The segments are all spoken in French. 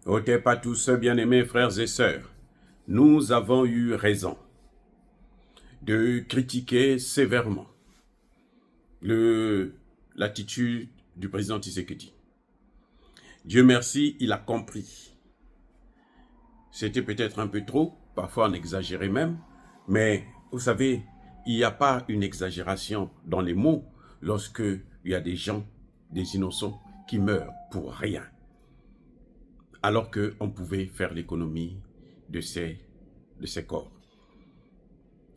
Ôtez pas tous, bien-aimés frères et sœurs. Nous avons eu raison de critiquer sévèrement l'attitude du président Tshisekedi. Dieu merci, il a compris. C'était peut-être un peu trop, parfois on exagérait même, mais vous savez, il n'y a pas une exagération dans les mots lorsque il y a des gens, des innocents, qui meurent pour rien, alors qu'on pouvait faire l'économie de ces corps.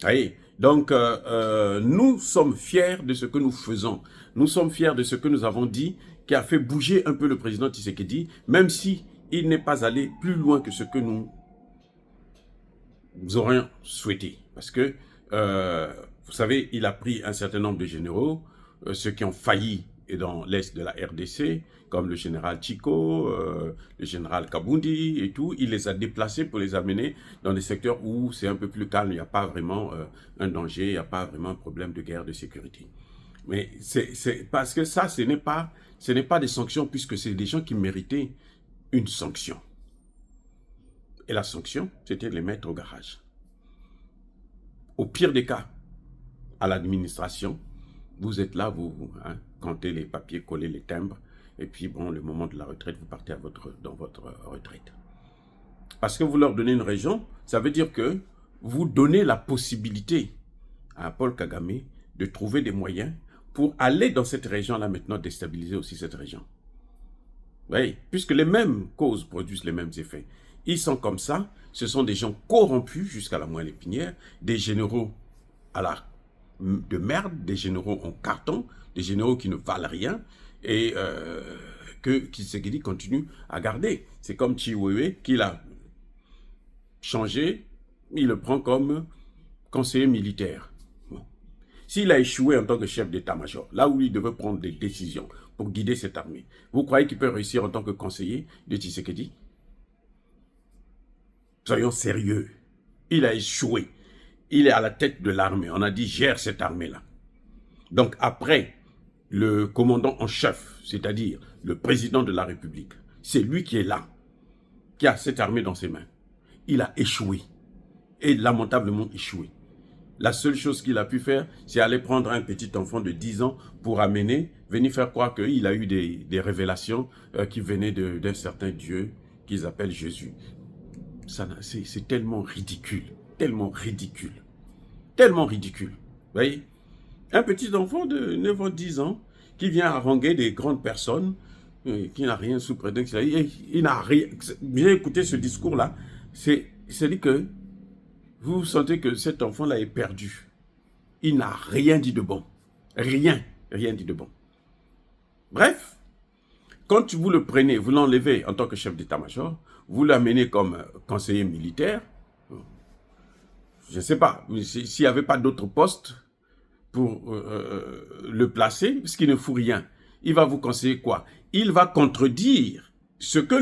Voyez, donc, nous sommes fiers de ce que nous faisons. Nous sommes fiers de ce que nous avons dit, qui a fait bouger un peu le président Tshisekedi, même si il n'est pas allé plus loin que ce que nous aurions souhaité. Parce que, vous savez, il a pris un certain nombre de généraux, ceux qui ont failli dans l'est de la RDC, comme le général Chico, le général Kabundi et tout. Il les a déplacés pour les amener dans des secteurs où c'est un peu plus calme, il n'y a pas vraiment un danger, il n'y a pas vraiment un problème de guerre de sécurité. Mais c'est parce que ça, ce n'est pas des sanctions, puisque c'est des gens qui méritaient une sanction. Et la sanction, c'était de les mettre au garage. Au pire des cas, à l'administration, vous êtes là, vous comptez les papiers, collez les timbres, et puis bon, le moment de la retraite, vous partez dans votre retraite. Parce que vous leur donnez une région, ça veut dire que vous donnez la possibilité à Paul Kagame de trouver des moyens pour aller dans cette région-là maintenant, déstabiliser aussi cette région. Oui, puisque les mêmes causes produisent les mêmes effets. Ils sont comme ça, ce sont des gens corrompus jusqu'à la moelle épinière, des généraux de merde, des généraux en carton, des généraux qui ne valent rien, et que Tshisekedi continue à garder. C'est comme Chiwewe qui l'a changé, il le prend comme conseiller militaire. Bon. S'il a échoué en tant que chef d'état-major, là où il devait prendre des décisions pour guider cette armée, vous croyez qu'il peut réussir en tant que conseiller de Tshisekedi? Soyons sérieux. Il a échoué. Il est à la tête de l'armée. On a dit, gère cette armée-là. Donc après, le commandant en chef, c'est-à-dire le président de la République, c'est lui qui est là, qui a cette armée dans ses mains. Il a échoué. Et lamentablement échoué. La seule chose qu'il a pu faire, c'est aller prendre un petit enfant de 10 ans pour venir faire croire qu'il a eu des révélations qui venaient d'un certain Dieu qu'ils appellent Jésus. C'est tellement ridicule, tellement ridicule, tellement ridicule. Vous voyez, un petit enfant de 9 ans, 10 ans, qui vient haranguer des grandes personnes, qui n'a rien sous prétexte, il n'a rien. Bien écouter ce discours-là, c'est dit que vous sentez que cet enfant-là est perdu. Il n'a rien dit de bon. Rien dit de bon. Bref, quand vous le prenez, vous l'enlevez en tant que chef d'état-major, vous l'amenez comme conseiller militaire, je ne sais pas, s'il n'y avait pas d'autre poste pour le placer, parce qu'il ne fout rien, il va vous conseiller quoi? Il va contredire ce que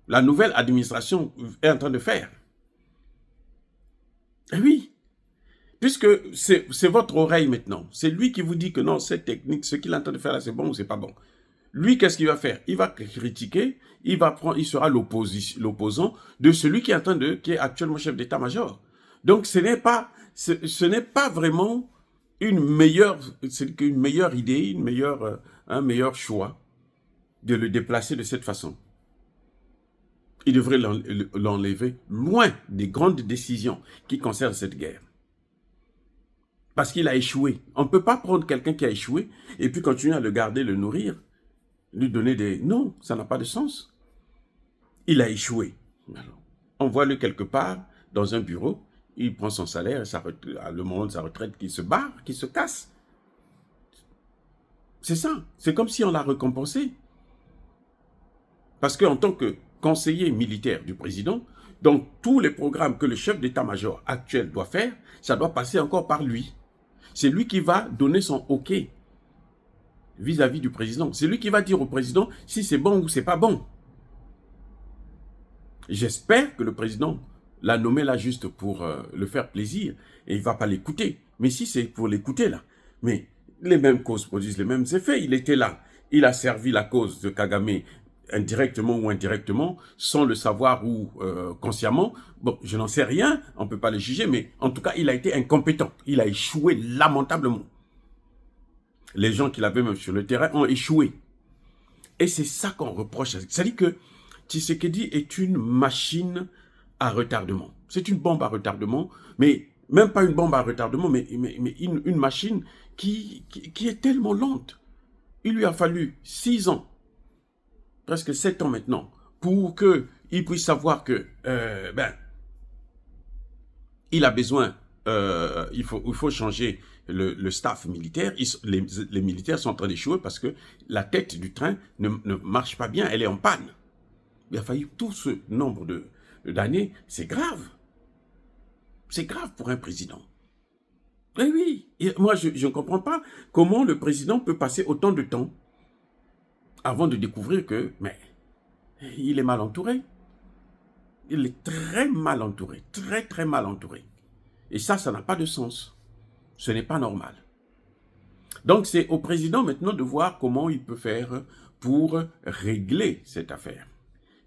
la nouvelle administration est en train de faire. Et oui, puisque c'est votre oreille maintenant, c'est lui qui vous dit que non, cette technique, ce qu'il est en train de faire là, c'est bon ou c'est pas bon. Lui, qu'est-ce qu'il va faire? Il va critiquer, il sera l'opposant de celui qui est actuellement chef d'état-major. Donc, ce n'est pas vraiment une meilleure idée, un meilleur choix de le déplacer de cette façon. Il devrait l'enlever loin des grandes décisions qui concernent cette guerre. Parce qu'il a échoué. On ne peut pas prendre quelqu'un qui a échoué et puis continuer à le garder, le nourrir, lui donner des... Non, ça n'a pas de sens. Il a échoué. Alors, envoie-le quelque part dans un bureau, il prend son salaire, à le moment de sa retraite, qu'il se barre, qu'il se casse. C'est ça. C'est comme si on l'a récompensé. Parce qu'en tant que conseiller militaire du président, donc tous les programmes que le chef d'état-major actuel doit faire, ça doit passer encore par lui. C'est lui qui va donner son OK vis-à-vis du président. C'est lui qui va dire au président si c'est bon ou c'est pas bon. J'espère que le président l'a nommé là juste pour le faire plaisir et il ne va pas l'écouter. Mais si c'est pour l'écouter là, mais les mêmes causes produisent les mêmes effets. Il était là, il a servi la cause de Kagame indirectement ou indirectement, sans le savoir ou consciemment. Bon, je n'en sais rien, on ne peut pas le juger, mais en tout cas, il a été incompétent. Il a échoué lamentablement. Les gens qu'il avait même sur le terrain ont échoué. Et c'est ça qu'on reproche. C'est-à-dire que Tshisekedi est une machine à retardement. C'est une bombe à retardement, mais même pas une bombe à retardement, mais une machine qui est tellement lente. Il lui a fallu 6 ans, presque 7 ans maintenant, pour qu'il puisse savoir que, il a besoin, il faut changer le staff militaire. Les militaires sont en train d'échouer parce que la tête du train ne marche pas bien, elle est en panne. Il a fallu tout ce nombre d'années, c'est grave. C'est grave pour un président. Eh oui, et moi je ne comprends pas comment le président peut passer autant de temps avant de découvrir que, mais, il est mal entouré. Il est très mal entouré, très très mal entouré. Et ça n'a pas de sens. Ce n'est pas normal. Donc c'est au président maintenant de voir comment il peut faire pour régler cette affaire,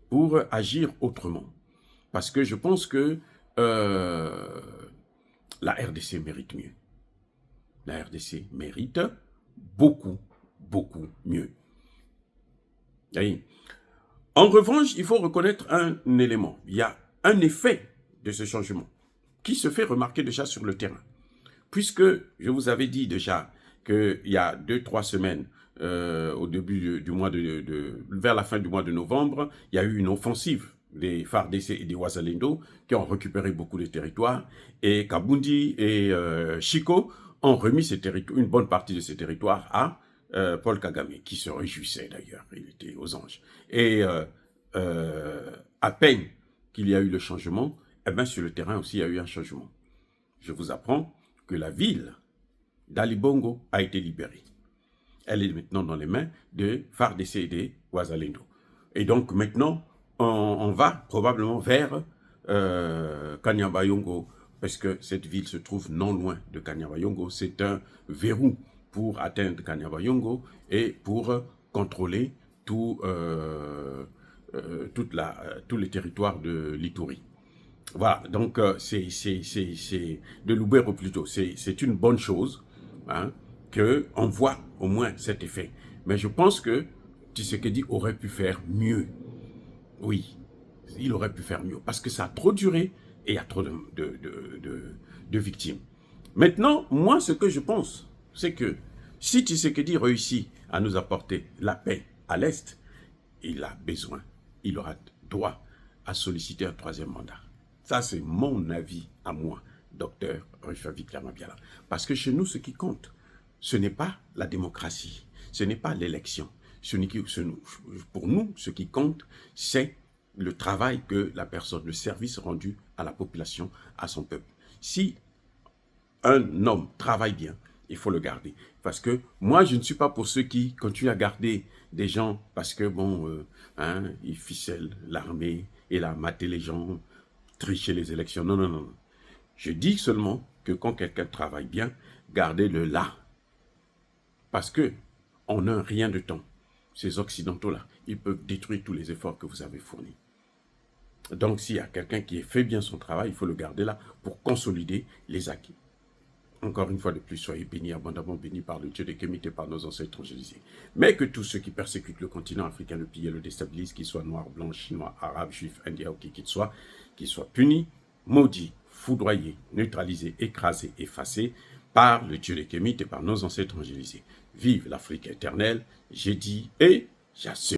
pour agir autrement. Parce que je pense que la RDC mérite mieux. La RDC mérite beaucoup, beaucoup mieux. En revanche, il faut reconnaître un élément. Il y a un effet de ce changement qui se fait remarquer déjà sur le terrain. Puisque je vous avais dit déjà qu'il y a 2-3 semaines, au début du mois vers la fin du mois de novembre, il y a eu une offensive des FARDC et des Wazalendo qui ont récupéré beaucoup de territoires, et Kabundi et Chico ont remis une bonne partie de ces territoires à Paul Kagame, qui se réjouissait d'ailleurs, il était aux anges. Et à peine qu'il y a eu le changement, eh bien sur le terrain aussi il y a eu un changement. Je vous apprends que la ville d'Ali Bongo a été libérée. Elle est maintenant dans les mains de FARDC et des Wazalendo. Et donc maintenant, on va probablement vers Kanyabayongo, parce que cette ville se trouve non loin de Kanyabayongo. C'est un verrou pour atteindre Kanyabayongo et pour contrôler tous les territoires de l'Ituri. Voilà, donc c'est de Lubero plutôt. C'est une bonne chose hein, qu'on voit au moins cet effet. Mais je pense que Tshisekedi aurait pu faire mieux. Oui, il aurait pu faire mieux parce que ça a trop duré et il y a trop de victimes. Maintenant, moi, ce que je pense, c'est que si Tshisekedi réussit à nous apporter la paix à l'Est, il a besoin, il aura droit à solliciter un 3e mandat. Ça, c'est mon avis à moi, docteur Rufavik Lamabiala. Parce que chez nous, ce qui compte, ce n'est pas la démocratie, ce n'est pas l'élection. Pour nous, ce qui compte, c'est le travail que la personne, le service rendu à la population, à son peuple. Si un homme travaille bien, il faut le garder. Parce que moi, je ne suis pas pour ceux qui continuent à garder des gens parce que, bon, ils ficellent l'armée et la mater les gens, tricher les élections. Non, non, non. Je dis seulement que quand quelqu'un travaille bien, gardez-le là. Parce que on n'a rien de temps. Ces Occidentaux-là, ils peuvent détruire tous les efforts que vous avez fournis. Donc, s'il y a quelqu'un qui fait bien son travail, il faut le garder là pour consolider les acquis. Encore une fois de plus, soyez bénis, abondamment bénis par le Dieu des Kémites et par nos ancêtres évangélisés. Mais que tous ceux qui persécutent le continent africain, le pillent, le déstabilisent, qu'ils soient noirs, blancs, chinois, arabes, juifs, indiens ou qui qu'ils soient punis, maudits, foudroyés, neutralisés, écrasés, effacés par le Dieu des Kémites et par nos ancêtres évangélisés. Vive l'Afrique éternelle, j'ai dit et j'assure.